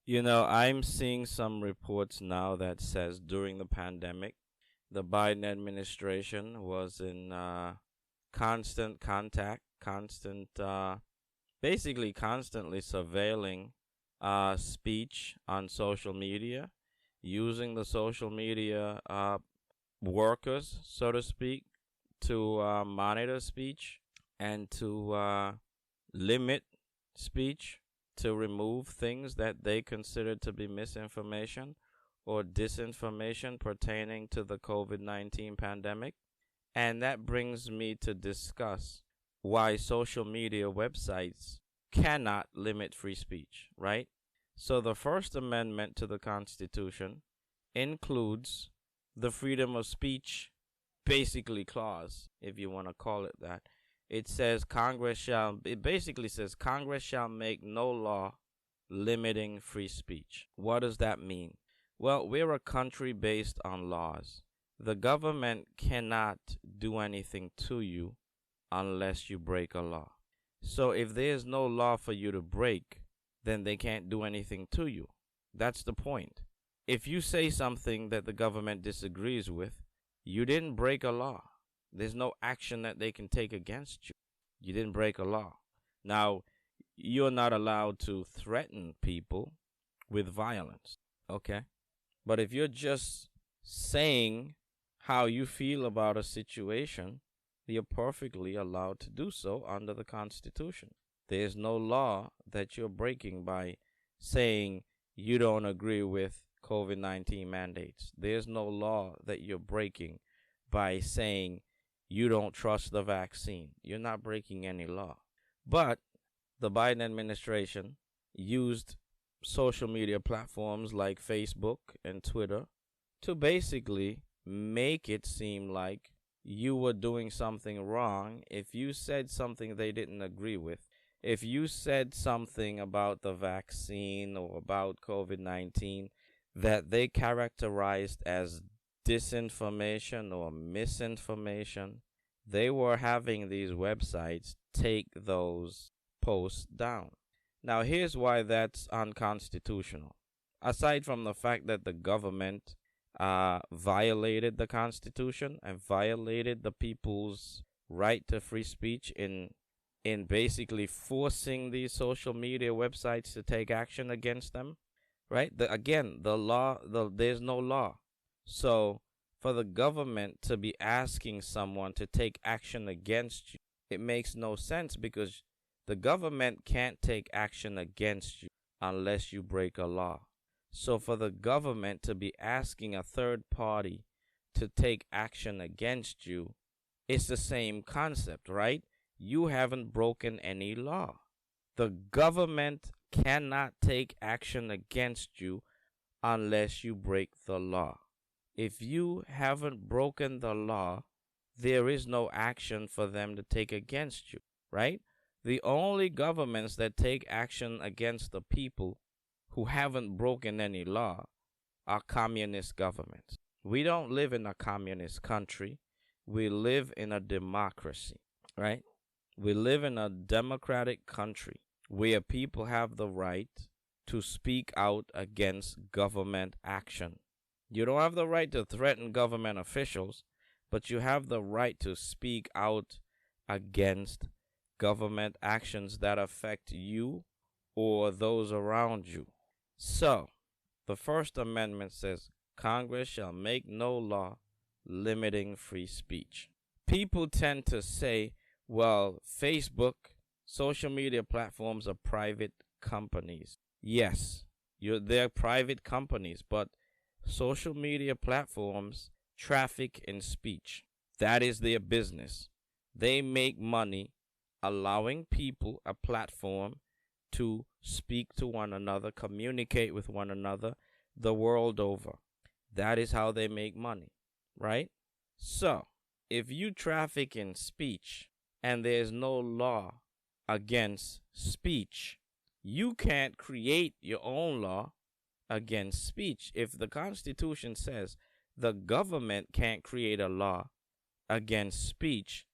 I'm seeing some reports now that says during the pandemic, the Biden administration was in constant contact, basically constantly surveilling speech on social media, using the social media workers, so to speak, to monitor speech and to limit speech, to remove things that they consider to be misinformation or disinformation pertaining to the COVID-19 pandemic. And that brings me to discuss why social media websites cannot limit free speech, right? So the First Amendment to the Constitution includes the freedom of speech, basically clause, if you want to call it that. It basically says Congress shall make no law limiting free speech. What does that mean? Well, we're a country based on laws. The government cannot do anything to you unless you break a law. So if there's no law for you to break, then they can't do anything to you. That's the point. If you say something that the government disagrees with, you didn't break a law. There's no action that they can take against you. You didn't break a law. Now, you're not allowed to threaten people with violence, okay? But if you're just saying how you feel about a situation, you're perfectly allowed to do so under the Constitution. There's no law that you're breaking by saying you don't agree with COVID-19 mandates. There's no law that you're breaking by saying you don't trust the vaccine. You're not breaking any law. But the Biden administration used social media platforms like Facebook and Twitter to basically make it seem like you were doing something wrong if you said something they didn't agree with. If you said something about the vaccine or about COVID-19 that they characterized as disinformation or misinformation, they were having these websites take those posts down. Now, here's why that's unconstitutional. Aside from the fact that the government violated the Constitution and violated the people's right to free speech in basically forcing these social media websites to take action against them, right? There's no law. So for the government to be asking someone to take action against you, it makes no sense because the government can't take action against you unless you break a law. So for the government to be asking a third party to take action against you, it's the same concept, right? You haven't broken any law. The government cannot take action against you unless you break the law. If you haven't broken the law, there is no action for them to take against you, right? The only governments that take action against the people who haven't broken any law are communist governments. We don't live in a communist country. We live in a democracy, right? We live in a democratic country where people have the right to speak out against government action. You don't have the right to threaten government officials, but you have the right to speak out against government actions that affect you or those around you. So, the First Amendment says Congress shall make no law limiting free speech. People tend to say, well, Facebook, social media platforms are private companies. Yes, they're private companies, but social media platforms traffic in speech. That is their business. They make money allowing people a platform to speak to one another, communicate with one another the world over. That is how they make money, right? So, if you traffic in speech and there's no law against speech, you can't create your own law against speech. If the Constitution says the government can't create a law against speech,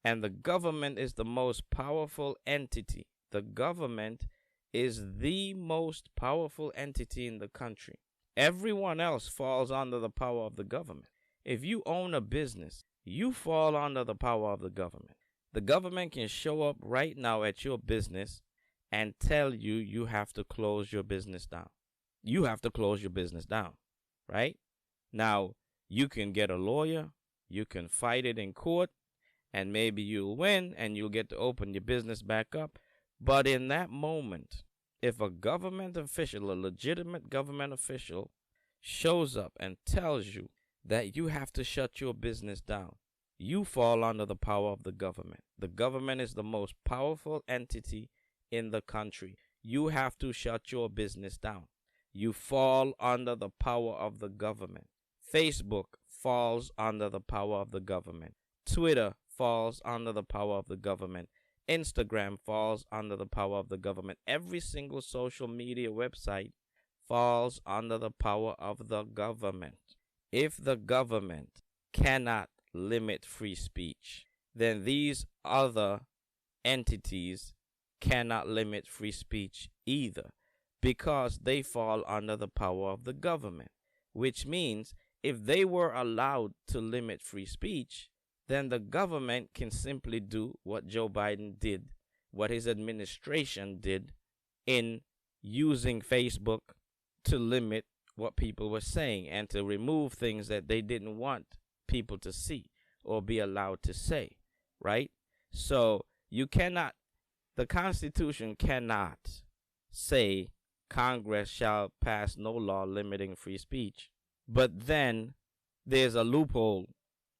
and the government is the most powerful entity, the government is the most powerful entity in the country. Everyone else falls under the power of the government. If you own a business, you fall under the power of the government. The government can show up right now at your business and tell you you have to close your business down. You have to close your business down, right? Now, you can get a lawyer, you can fight it in court, and maybe you'll win and you'll get to open your business back up. But in that moment, if a government official, a legitimate government official, shows up and tells you that you have to shut your business down, you fall under the power of the government. The government is the most powerful entity in the country. You have to shut your business down. You fall under the power of the government. Facebook falls under the power of the government. Twitter falls under the power of the government. Instagram falls under the power of the government. Every single social media website falls under the power of the government. If the government cannot limit free speech, then these other entities cannot limit free speech either, because they fall under the power of the government, which means if they were allowed to limit free speech, then the government can simply do what Joe Biden did, what his administration did in using Facebook to limit what people were saying and to remove things that they didn't want people to see or be allowed to say, right? So you cannot, the Constitution cannot say Congress shall pass no law limiting free speech, but then there's a loophole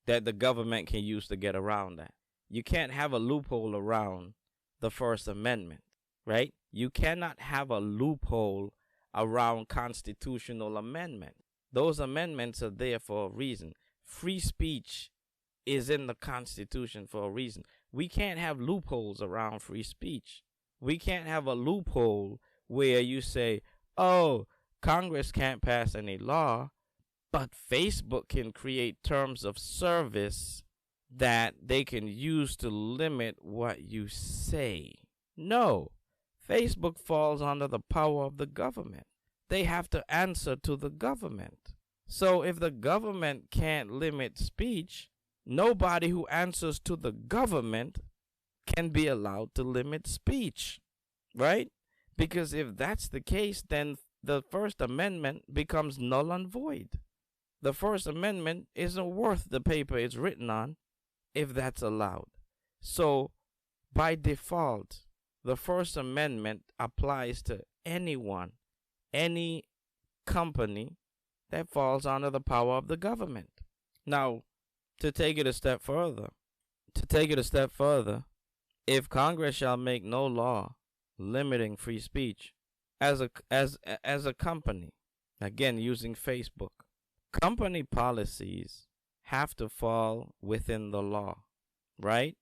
that the government can use to get around that. You can't have a loophole around the First Amendment, right? You cannot have a loophole around constitutional amendment. Those amendments are there for a reason. Free speech is in the Constitution for a reason. We can't have loopholes around free speech. We can't have a loophole where you say, oh, Congress can't pass any law, but Facebook can create terms of service that they can use to limit what you say. No, Facebook falls under the power of the government. They have to answer to the government. So if the government can't limit speech, nobody who answers to the government can be allowed to limit speech, right? Because if that's the case, then the First Amendment becomes null and void. The First Amendment isn't worth the paper it's written on if that's allowed. So by default, the First Amendment applies to anyone, any company that falls under the power of the government. Now, to take it a step further, if Congress shall make no law limiting free speech, as a company, again using Facebook, company policies have to fall within the law, right?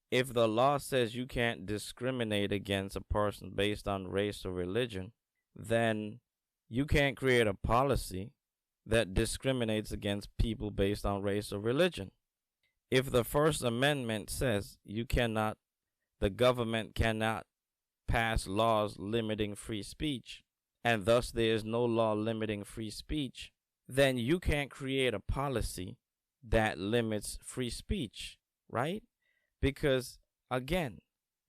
If the law says you can't discriminate against a person based on race or religion, then you can't create a policy that discriminates against people based on race or religion. If the First Amendment says the government cannot pass laws limiting free speech, and thus there is no law limiting free speech, then you can't create a policy that limits free speech, right? Because, again,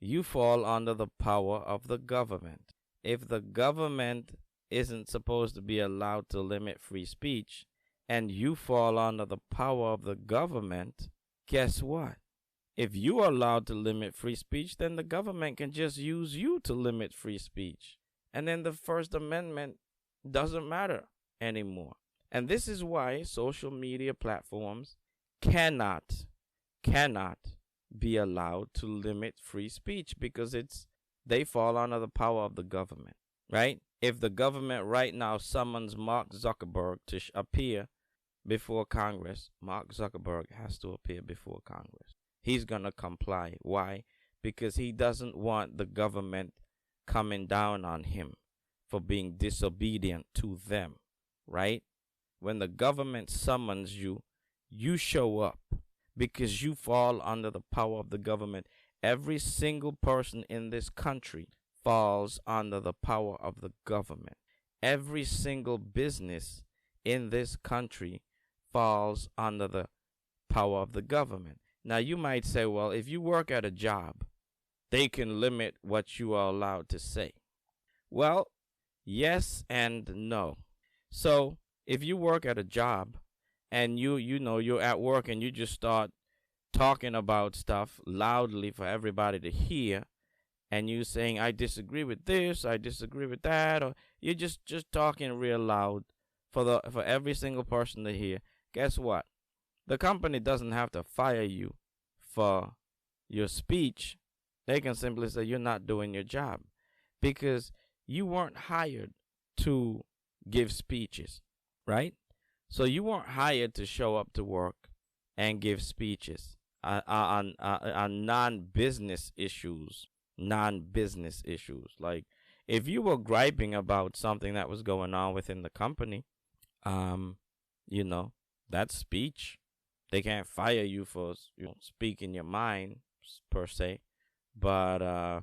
you fall under the power of the government. If the government isn't supposed to be allowed to limit free speech, and you fall under the power of the government, guess what? If you are allowed to limit free speech, then the government can just use you to limit free speech. And then the First Amendment doesn't matter anymore. And this is why social media platforms cannot be allowed to limit free speech, because they fall under the power of the government, right? If the government right now summons Mark Zuckerberg to appear before Congress, Mark Zuckerberg has to appear before Congress. He's going to comply. Why? Because he doesn't want the government coming down on him for being disobedient to them, right? When the government summons you, you show up because you fall under the power of the government. Every single person in this country falls under the power of the government. Every single business in this country falls under the power of the government. Now, you might say, well, if you work at a job, they can limit what you are allowed to say. Well, yes and no. So, if you work at a job and you're at work and you just start talking about stuff loudly for everybody to hear, and you saying, I disagree with this, I disagree with that, or you're just talking real loud for every single person to hear, guess what? The company doesn't have to fire you for your speech. They can simply say you're not doing your job, because you weren't hired to give speeches, right? So you weren't hired to show up to work and give speeches on non-business issues. Like, if you were griping about something that was going on within the company, that's speech. They can't fire you for speaking your mind per se, but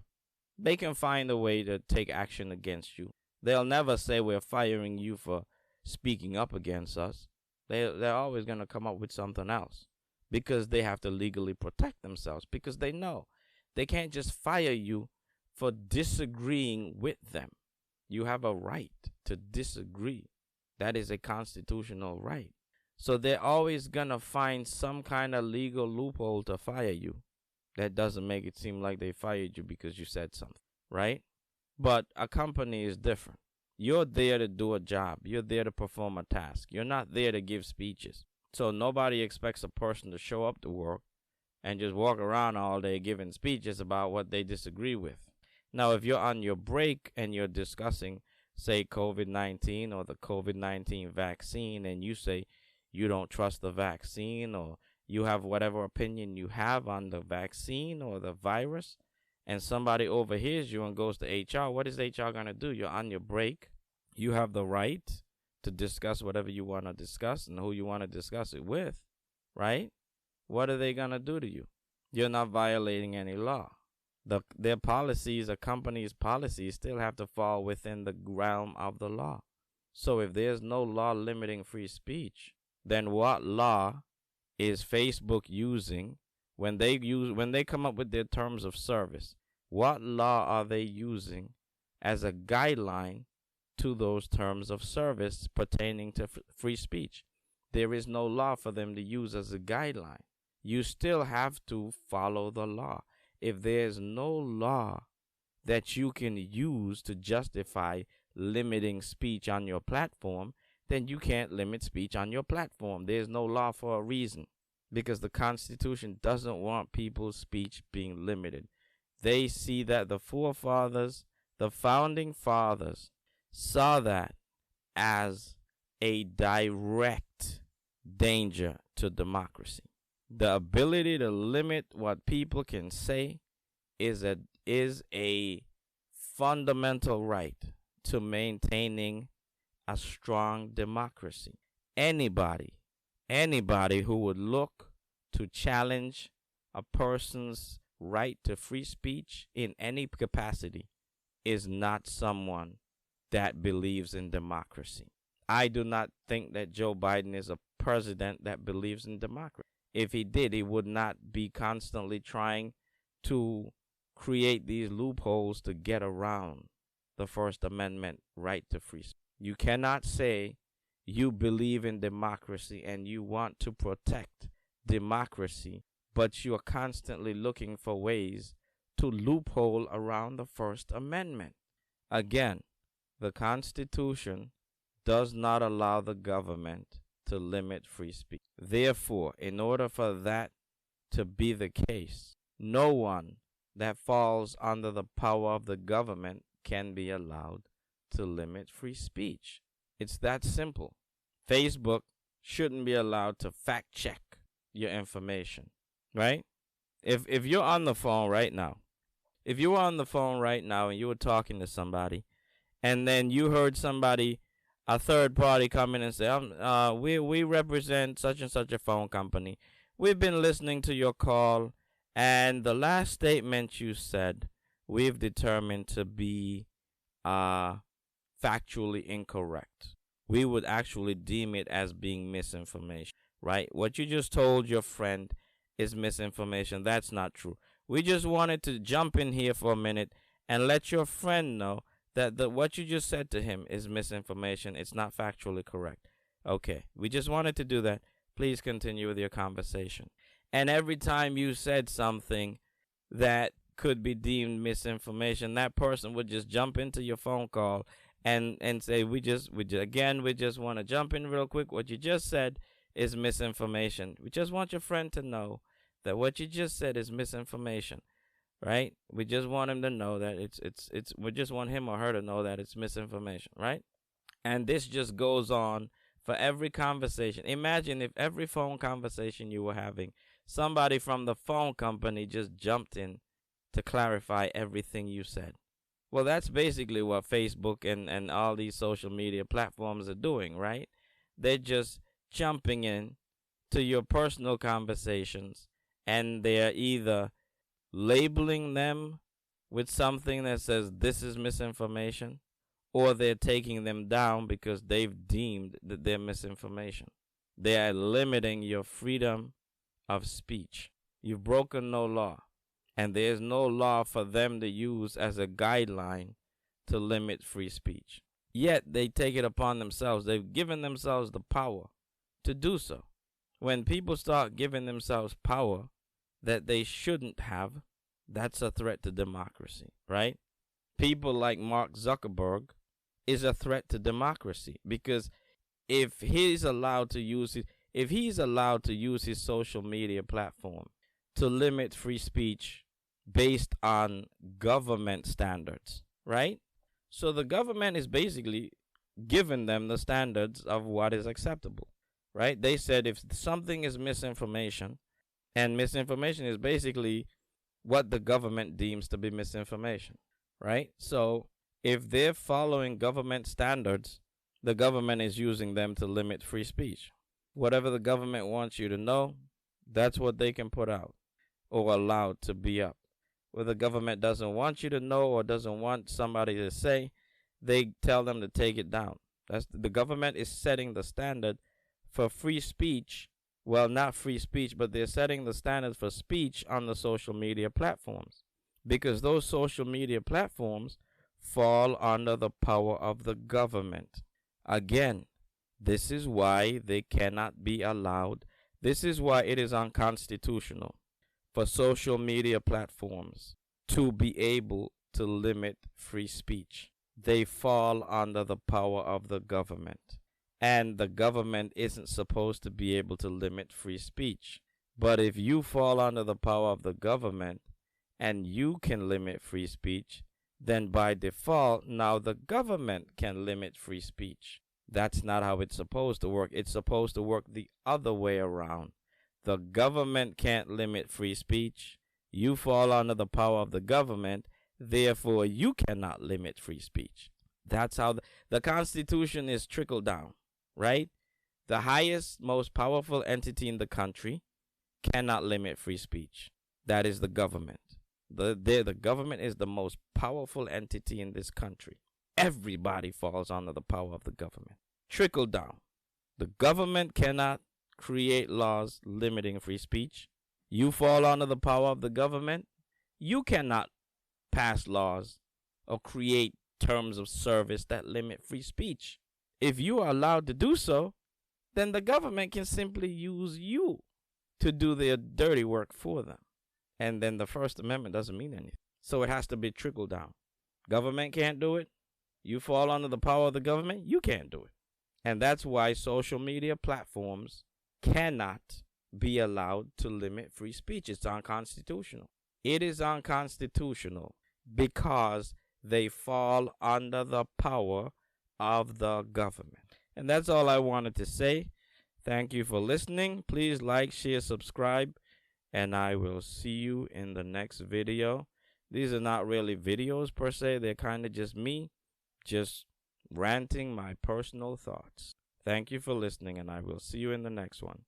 they can find a way to take action against you. They'll never say we're firing you for speaking up against us. They're always going to come up with something else, because they have to legally protect themselves, because they know they can't just fire you for disagreeing with them. You have a right to disagree. That is a constitutional right. So they're always going to find some kind of legal loophole to fire you. That doesn't make it seem like they fired you because you said something, right? But a company is different. You're there to do a job. You're there to perform a task. You're not there to give speeches. So nobody expects a person to show up to work and just walk around all day giving speeches about what they disagree with. Now, if you're on your break and you're discussing, say, COVID-19 or the COVID-19 vaccine, and you say you don't trust the vaccine, or you have whatever opinion you have on the vaccine or the virus, and somebody overhears you and goes to HR, what is HR going to do? You're on your break. You have the right to discuss whatever you want to discuss and who you want to discuss it with, right? What are they going to do to you? You're not violating any law. Their policies, a company's policies, still have to fall within the realm of the law. So if there's no law limiting free speech, then what law is Facebook using when they come up with their terms of service? What law are they using as a guideline to those terms of service pertaining to free speech? There is no law for them to use as a guideline. You still have to follow the law. If there's no law that you can use to justify limiting speech on your platform, then you can't limit speech on your platform. There's no law for a reason, because the Constitution doesn't want people's speech being limited. They see that the forefathers, the founding fathers, saw that as a direct danger to democracy. The ability to limit what people can say is a fundamental right to maintaining a strong democracy. Anybody who would look to challenge a person's right to free speech in any capacity is not someone that believes in democracy. I do not think that Joe Biden is a president that believes in democracy. If he did, he would not be constantly trying to create these loopholes to get around the First Amendment right to free speech. You cannot say you believe in democracy and you want to protect democracy, but you are constantly looking for ways to loophole around the First Amendment. Again, the Constitution does not allow the government to limit free speech. Therefore, in order for that to be the case, no one that falls under the power of the government can be allowed to limit free speech. It's that simple. Facebook shouldn't be allowed to fact check your information, right? If you're on the phone right now, and you were talking to somebody, and then you heard somebody, a third party, come in and say, we represent such and such a phone company. We've been listening to your call, and the last statement you said we've determined to be factually incorrect. We would actually deem it as being misinformation, right? What you just told your friend is misinformation. That's not true. We just wanted to jump in here for a minute and let your friend know that what you just said to him is misinformation. It's not factually correct. Okay, we just wanted to do that. Please continue with your conversation. And every time you said something that could be deemed misinformation, that person would just jump into your phone call and say, we just want to jump in real quick. What you just said is misinformation. We just want your friend to know that what you just said is misinformation, right? We just want him to know that we just want him or her to know that it's misinformation, right? And this just goes on for every conversation. Imagine if every phone conversation you were having, somebody from the phone company just jumped in to clarify everything you said. Well, that's basically what Facebook and all these social media platforms are doing, right? They're just jumping in to your personal conversations, and they're either labeling them with something that says this is misinformation, or they're taking them down because they've deemed that they're misinformation. They are limiting your freedom of speech. You've broken no law, and there's no law for them to use as a guideline to limit free speech. Yet they take it upon themselves. They've given themselves the power to do so. When people start giving themselves power that they shouldn't have, that's a threat to democracy, right? People like Mark Zuckerberg is a threat to democracy, because if he's allowed to use his social media platform to limit free speech based on government standards, right? So the government is basically giving them the standards of what is acceptable, right? They said if something is misinformation, and misinformation is basically what the government deems to be misinformation, right? So if they're following government standards, the government is using them to limit free speech. Whatever the government wants you to know, that's what they can put out or allow to be up. What the government doesn't want you to know or doesn't want somebody to say, they tell them to take it down. The government is setting the standard for free speech. Well, not free speech, but they're setting the standards for speech on the social media platforms, because those social media platforms fall under the power of the government. Again, this is why they cannot be allowed. This is why it is unconstitutional for social media platforms to be able to limit free speech. They fall under the power of the government. And the government isn't supposed to be able to limit free speech. But if you fall under the power of the government and you can limit free speech, then by default, now the government can limit free speech. That's not how it's supposed to work. It's supposed to work the other way around. The government can't limit free speech. You fall under the power of the government. Therefore, you cannot limit free speech. That's how the Constitution is trickled down, right? The highest, most powerful entity in the country cannot limit free speech. That is the government. The government is the most powerful entity in this country. Everybody falls under the power of the government. Trickle down. The government cannot create laws limiting free speech. You fall under the power of the government. You cannot pass laws or create terms of service that limit free speech. If you are allowed to do so, then the government can simply use you to do their dirty work for them. And then the First Amendment doesn't mean anything. So it has to be trickled down. Government can't do it. You fall under the power of the government, you can't do it. And that's why social media platforms cannot be allowed to limit free speech. It's unconstitutional. It is unconstitutional because they fall under the power of the government. And that's all I wanted to say. Thank you for listening. Please like, share, subscribe, and I will see you in the next video. These are not really videos per se. They're kind of just me, just ranting my personal thoughts. Thank you for listening, and I will see you in the next one.